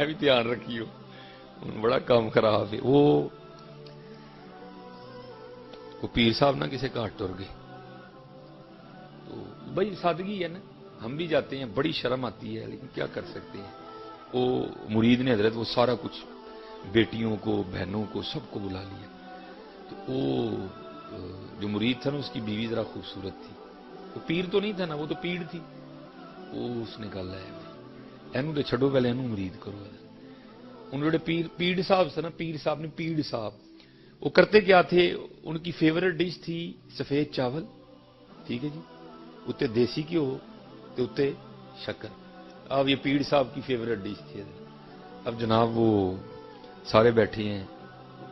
میں بھی دھیان رکھیو بڑا کام خراب ہے۔ وہ پیر صاحب نہ کسی گھاٹ ٹر گئے تو بھائی سادگی ہے نا، ہم بھی جاتے ہیں، بڑی شرم آتی ہے لیکن کیا کر سکتے ہیں۔ وہ مرید نے حضرت وہ سارا کچھ بیٹیوں کو بہنوں کو سب کو بلا لیا، تو وہ جو مرید تھا نا اس کی بیوی ذرا خوبصورت تھی، وہ پیر تو نہیں تھا نا، وہ تو پیڑ تھی۔ وہ اس نے کہا لے اینوں تو چھڈو پہلے اینوں مرید کرو۔ ان جڑے پیڑ صاحب تھے نا، پیر صاحب نے پیڑ صاحب وہ کرتے کیا تھے، ان کی فیوریٹ ڈش تھی سفید چاول، ٹھیک ہے جی، اتنے دیسی گھیو تے اتنے شکر۔ اب یہ پیڑ صاحب کی فیوریٹ ڈش تھی۔ اب جناب وہ سارے بیٹھے ہیں،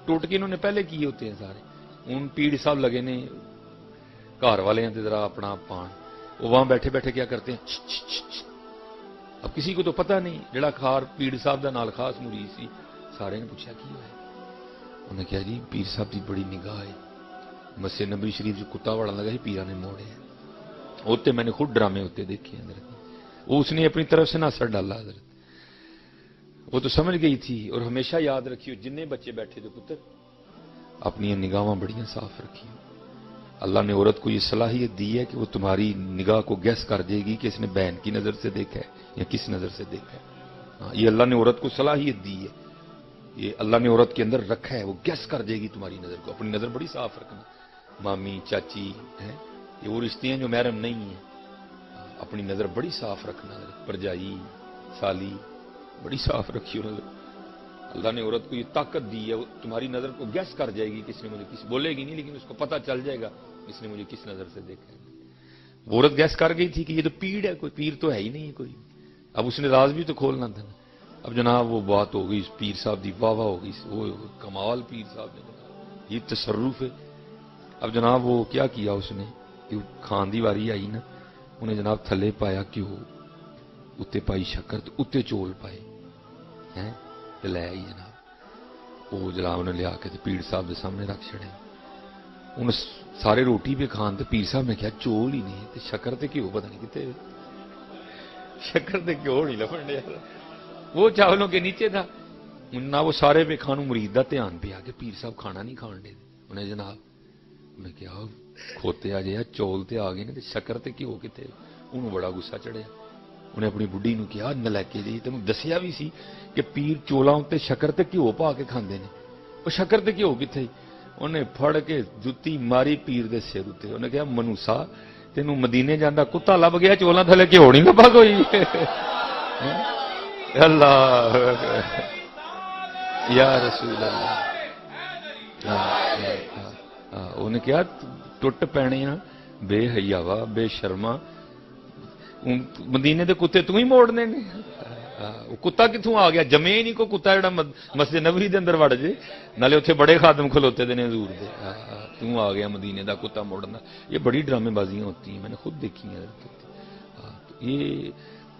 ٹوٹکے انہوں نے پہلے کیے ہوتے ہیں سارے، ان پیڑ صاحب لگے نے گھر والے ہیں ذرا اپنا پان، وہ وہاں بیٹھے بیٹھے کیا کرتے ہیں، اب کسی کو تو پتہ نہیں، جڑا خار پیڑ صاحب دا نال خاص مرید سی، سارے نے پوچھا کی ہوا ہے، انہوں نے کہا جی پیر صاحب کی بڑی نگاہ ہے، مسجد نبوی شریف جو کتا وڑن لگا ہی پیرا نے موڑے ہیں، ہوتے میں نے خود ڈرامے ہوتے دیکھے ہیں حضرت، وہ اس نے اپنی طرف سے نہ اثر ڈالا حضرت، وہ تو سمجھ گئی تھی۔ اور ہمیشہ یاد رکھیو جننے بچے بیٹھے تھے پتر، اپنی نگاہاں بڑیاں صاف رکھیو۔ اللہ نے عورت کو یہ صلاحیت دی ہے کہ وہ تمہاری نگاہ کو گیس کر دے گی کہ اس نے بہن کی نظر سے دیکھا ہے یا کس نظر سے دیکھا ہے۔ یہ اللہ نے عورت کو صلاحیت دی ہے، یہ اللہ نے عورت کے اندر رکھا ہے، وہ گیس کر دے گی تمہاری نظر کو۔ اپنی نظر بڑی صاف رکھنا، مامی چاچی ہیں یہ وہ رشتے ہیں جو محرم نہیں ہیں، اپنی نظر بڑی صاف رکھنا، پرجائی سالی بڑی صاف رکھی ہو نظر۔ اللہ نے عورت کو یہ طاقت دی ہے، وہ تمہاری نظر کو گیس کر جائے گی، کس نے مجھے کس بولے گی نہیں لیکن اس کو پتہ چل جائے گا اس نے مجھے کس نظر سے دیکھا ہے۔ وہ عورت گیس کر گئی تھی کہ یہ تو پیڑ ہے، کوئی پیر تو ہے ہی نہیں کوئی، اب اس نے راز بھی تو کھولنا تھا نا۔ اب جناب وہ بات ہو گئی، پیر صاحب دی واہ واہ ہو گئی، وہ کمال پیر صاحب نے، یہ تصرف ہے۔ اب جناب وہ کیا کیا اس نے، کھان دی واری آئی نا، انہیں جناب تھلے پایا گھیو، اتنے پائی شکر، اتنے چول پائے ہیں، لے آئی جناب، وہ جناب انہیں لیا کے پیڑ صاحب کے سامنے رکھ چھڑے، انہیں سارے روٹی پہ کھان، تے پیر صاحب نے کہا چول ہی نہیں تے شکر تے گھیو پتہ نہیں کتنے، شکر تے گھیو نہیں لبن ڈیا، وہ چاولوں کے نیچے تھا نہ، وہ سارے پہ کھانوں مرید دا دھیان پہ آ کے پیر صاحب کھانا نہیں کھان دے، انہیں جناب انہیں کہا کھوتے آ جائے چول تے آ گئے تے شکر تے گھیو کتنے، انہوں بڑا غصہ چڑھیا۔ انہیں اپنی بڈھی نو کہا نلیکے جی تینوں دسیا بھی سی کہ پیر چولاں تے شکر تے گھیو پا کے کھاندے نے، وہ شکر تے گھیو کتنے، انہیں پھڑ کے جُتی ماری پیر دے سر تے، انہیں کہا منوسا تینوں مدینے جاندا کتا لب گیا، چولاں تھلے گھیو نہیں لبا کوئی۔ اللہ یا رسول اللہ، انہیں کہا ٹوٹ پینے بے حیاوا بے شرما، مدینے دے کتے تو ہی موڑنے نے، کتا کتوں آ گیا، جمے ہی نہیں کو کتا جڑا مسجد نبوی دے اندر وڑ جے، نالے اتنے بڑے خادم کھلوتے دے نے حضور دے، توں آ گیا مدینے دا کتا موڑنا۔ یہ بڑی ڈرامے بازیاں ہوتی ہیں، میں نے خود دیکھی ہیں۔ یہ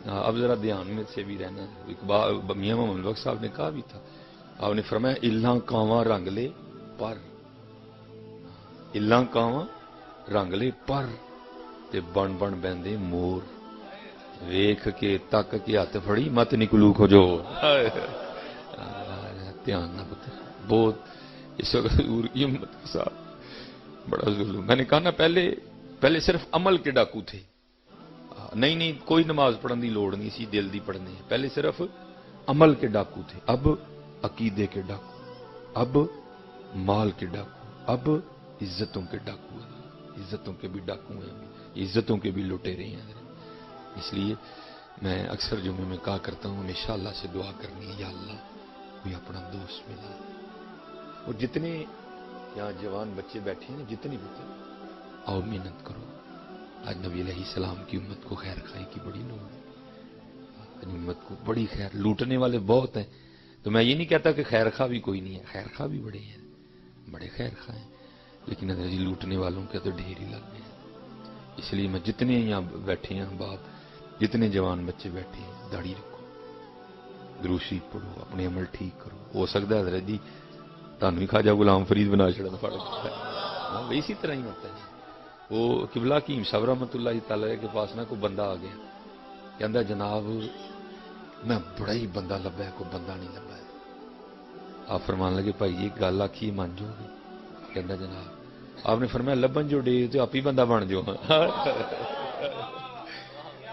اب ذرا دھیان میں سے بھی رہنا، میاں محمد بخش صاحب نے کہا بھی تھا، آپ نے فرمایا الاں کاواں رنگ لے پر، الاں کاواں رنگ لے پر تے بن بن بہندے مور، ویکھ کے تک کے ہاتھ پھڑی مت نکلو کھجو۔ دھیان نہ پتر، بہت اس وقت حضور کی امت کے ساتھ بڑا ظلم۔ میں نے کہا نا پہلے صرف عمل کے ڈاکو تھے، نہیں کوئی نماز پڑھن دی لوڑ نہیں سی، دل دی پڑھنی ہے، پہلے صرف عمل کے ڈاکو تھے، اب عقیدے کے ڈاکو، اب مال کے ڈاکو، اب عزتوں کے ڈاکو ہیں، عزتوں کے بھی ڈاکو ہیں، عزتوں کے بھی لٹیرے ہیں۔ اس لیے میں اکثر جمعے میں کہا کرتا ہوں ہمیشہ اللہ سے دعا کرنی ہے، یا اللہ کوئی اپنا دوست ملا، اور جتنے یہاں جوان بچے بیٹھے ہیں جتنی بچے آؤ محنت کرو، آج نبی علیہ السلام کی امت کو خیر خائی کی بڑی لوڑ ہے، امت کو بڑی خیر، لوٹنے والے بہت ہیں، تو میں یہ نہیں کہتا کہ خیر خواہ بھی کوئی نہیں ہے، خیر خواہ بھی بڑے ہیں، بڑے خیر خواہ ہیں، لیکن اگر جی لوٹنے والوں کے تو ڈھیر ہی لگ گئے ہیں۔ اس لیے میں جتنے یہاں بیٹھے ہیں باپ، جتنے جوان بچے بیٹھے ہیں، داڑھی رکھو، دروشی پڑھو، اپنے عمل ٹھیک کرو، ہو سکتا ہے حضرت جی تانوں ہی خواجہ غلام فرید بنا چھڑن پڑ گیا، اسی طرح ہی ہوتا ہے۔ وہ قبلہ حکیم صاحب رحمۃ اللہ تعالی کے پاس نہ کوئی بندہ آ گیا، کہندا جناب میں بڑا ہی بندہ لبا ہے، کوئی بندہ نہیں لبا ہے. آپ فرمان لگے بھائی یہ گل آخی من جو گے؟ کہنا جناب آپ نے فرمایا لبن جو ڈے تو آپ ہی بندہ بن جو.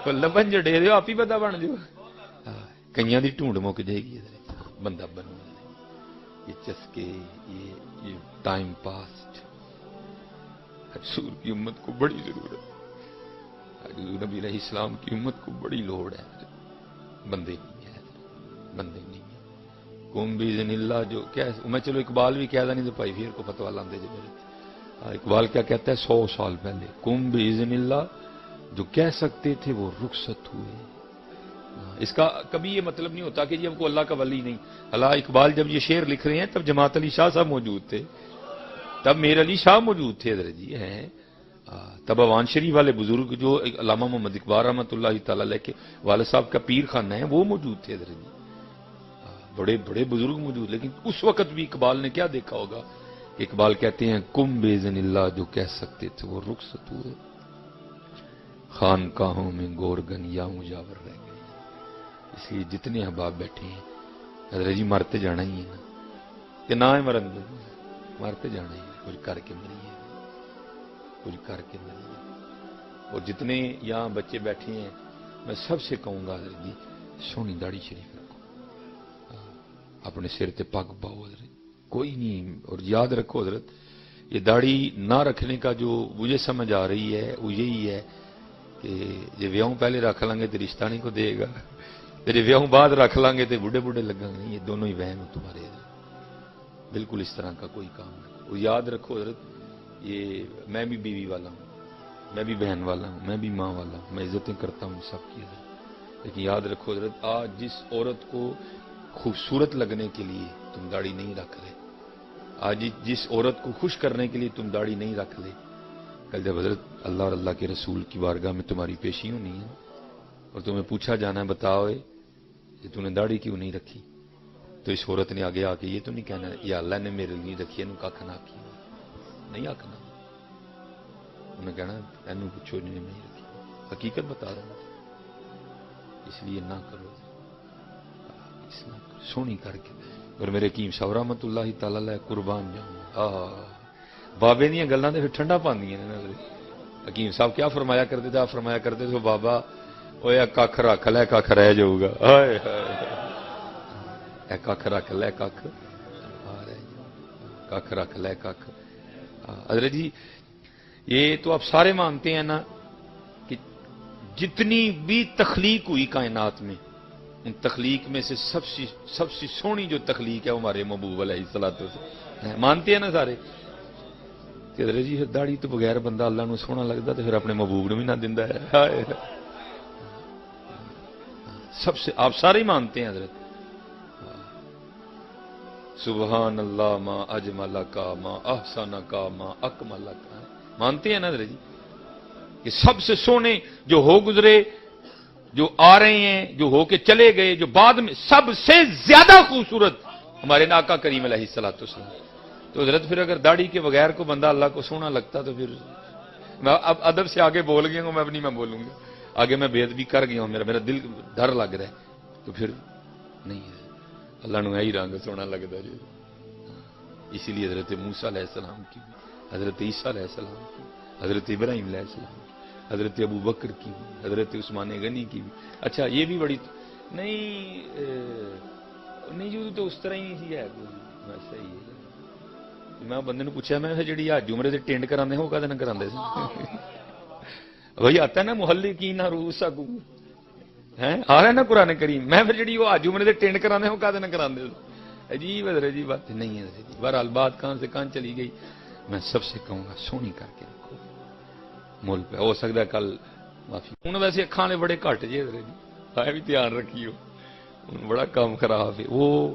لبن جو ڈے دو آپ ہی بندہ بن جو. کئیاں دی ڈھونڈ مک جائے گی بندہ بنو. یہ چسکے، یہ ٹائم پاسٹ حضور کی امت کو بڑی ضرورت ہے. حضور نبی علیہ السلام کی امت کو بڑی لوڑ ہے. بندے نہیں ہے، بندے نہیں ہے. قوم باذن اللہ جو کیا میں چلو اقبال بھی کہہ نہیں تو بھائی پھر کو فتوا لاندے جو میرے. اقبال کیا کہتا ہے 100 سال پہلے، قوم باذن اللہ جو کہہ سکتے تھے وہ رخصت ہوئے. اس کا کبھی یہ مطلب نہیں ہوتا کہ جی ہم کو اللہ کا ولی نہیں. اللہ اقبال جب یہ شعر لکھ رہے ہیں تب جماعت علی شاہ صاحب موجود تھے، تب میر علی شاہ موجود تھے حضرت جی ہیں. تب اوان شریف والے بزرگ جو علامہ محمد اقبال رحمۃ اللہ تعالی علیہ کے والد صاحب کا پیر خانہ ہے وہ موجود تھے حضرت جی. بڑے بڑے بزرگ موجود. لیکن اس وقت بھی اقبال نے کیا دیکھا ہوگا؟ اقبال کہتے ہیں کم باذن اللہ جو کہہ سکتے تھے وہ رخصت ہوئے. خانقاہوں میں گورگن یا مجاور رہ گئے. اس لیے جتنے احباب بیٹھے ہیں حضرت جی مرتے جانا ہی ہے نا کہ نہ ہے مرن دو، مرتے جانا ہی ہے. کچھ کر کے مریے، کچھ کر کے مریے. اور جتنے یہاں بچے بیٹھے ہیں میں سب سے کہوں گا حضرت جی سونی داڑھی شریف رکھو، اپنے سر تے پگ پاؤ حضرت، کوئی نہیں. اور یاد رکھو حضرت یہ داڑھی نہ رکھنے کا جو مجھے سمجھ آ رہی ہے وہ یہی ہے کہ جی ویاہوں پہلے رکھ لیں گے تو رشتہ نہیں کو دے گا، تیرے ویاہوں بعد رکھ لیں گے تو بوڑھے بوڑھے لگیں گے. یہ دونوں ہی وہم تمہارے حضرت. بالکل اس طرح کا کوئی کام نہیں. وہ یاد رکھو حضرت یہ میں بھی بیوی والا ہوں، میں بھی بہن والا ہوں، میں بھی ماں والا ہوں، میں عزتیں کرتا ہوں سب کی حضرت. لیکن یاد رکھو حضرت آج جس عورت کو خوبصورت لگنے کے لیے تم داڑھی نہیں رکھ رہے، آج جس عورت کو خوش کرنے کے لیے تم داڑھی نہیں رکھ لے، کل جب حضرت اللہ اور اللہ کے رسول کی بارگاہ میں تمہاری پیشی ہونی ہے اور تمہیں پوچھا جانا ہے بتاؤ کہ تم نے داڑھی کیوں نہیں رکھی، تو اس عورت نے آگے آ کے یہ تو نہیں کہنا یا اللہ نے میرے لیے رکھی ہے کھ نہ کی نہیں آکھنا. انہیں کہنا اینو پوچھو نہیں رکھی، حقیقت بتا رہا ہوں. اس لیے نہ کرو، سونی کر کے. اور میرے حکیم صاحب رحمۃ اللہ تعالی علیہ قربان جاؤں بابے دیا گلاں تے پھر ٹھنڈا پاندیاں نے. حکیم صاحب کیا فرمایا کرتے تھے؟ آپ فرمایا کرتے تھے بابا اوے کھ رکھ لے کھ رہ جاؤ گا، ہائے ہائے کھ رکھ لے کھ رکھ لے کھ. حضرت جی یہ تو آپ سارے مانتے ہیں نا کہ جتنی بھی تخلیق ہوئی کائنات میں ان تخلیق میں سے سب سے سونی جو تخلیق ہے وہ ہمارے محبوب علیہ الصلوۃ والسلام. مانتے ہیں نا سارے؟ حضرت جی داڑھی تو بغیر بندہ اللہ نو سونا لگتا تو پھر اپنے محبوب نو بھی نہ دیندا ہے. سب سے آپ سارے ہی مانتے ہیں حضرت. سبحان اللہ ما اجمل کا ما احسن کا ما اکمل کا. مانتے ہیں نا حضرت جی کہ سب سے سونے جو ہو گزرے، جو آ رہے ہیں، جو ہو کے چلے گئے، جو بعد میں سب سے زیادہ خوبصورت ہمارے آقا کریم علیہ الصلوۃ والسلام. تو حضرت پھر اگر داڑھی کے بغیر کو بندہ اللہ کو سونا لگتا تو پھر میں اب ادب سے آگے بول گیا ہوں، میں اب نہیں میں بولوں گا آگے، میں بے ادبی کر گیا ہوں، میرا دل ڈر لگ رہا ہے تو پھر نہیں ہے. اللہ نو یہی رنگ سونا لگتا جی. اسی لیے حضرت موسیٰ علیہ السلام کی، حضرت عیسیٰ علیہ السلام کی، حضرت ابراہیم علیہ السلام کی، حضرت ابو بکر کی، حضرت عثمان غنی کی بھی. اچھا یہ بھی بڑی نہیں جو تو اس طرح ہی نہیں ہے ویسا ہی ہے. میں بندے نے پوچھا میں جی حج عمرے سے ٹینڈ کرانے ہو کدے نہ کراندے سی بھائی آتا ہے نا محلے کی نہ روس آگو ہے آ رہا ہے نا قرآن کریم. میں پھر جی وہ حج عمرے سے ٹینڈ کرانے ہو کدے نہ کراندے عجیب حضرت جی بات نہیں ہے. بہرحال بات کہاں سے کہاں چلی گئی. میں سب سے کہوں گا سونی کر کے رکھو مول پہ. ہو سکتا ہے کل معافی ہوں ویسے اکھاں نے بڑے گھٹ جی حضرت جی بھی دھیان رکھیو بڑا کام خراب ہے. وہ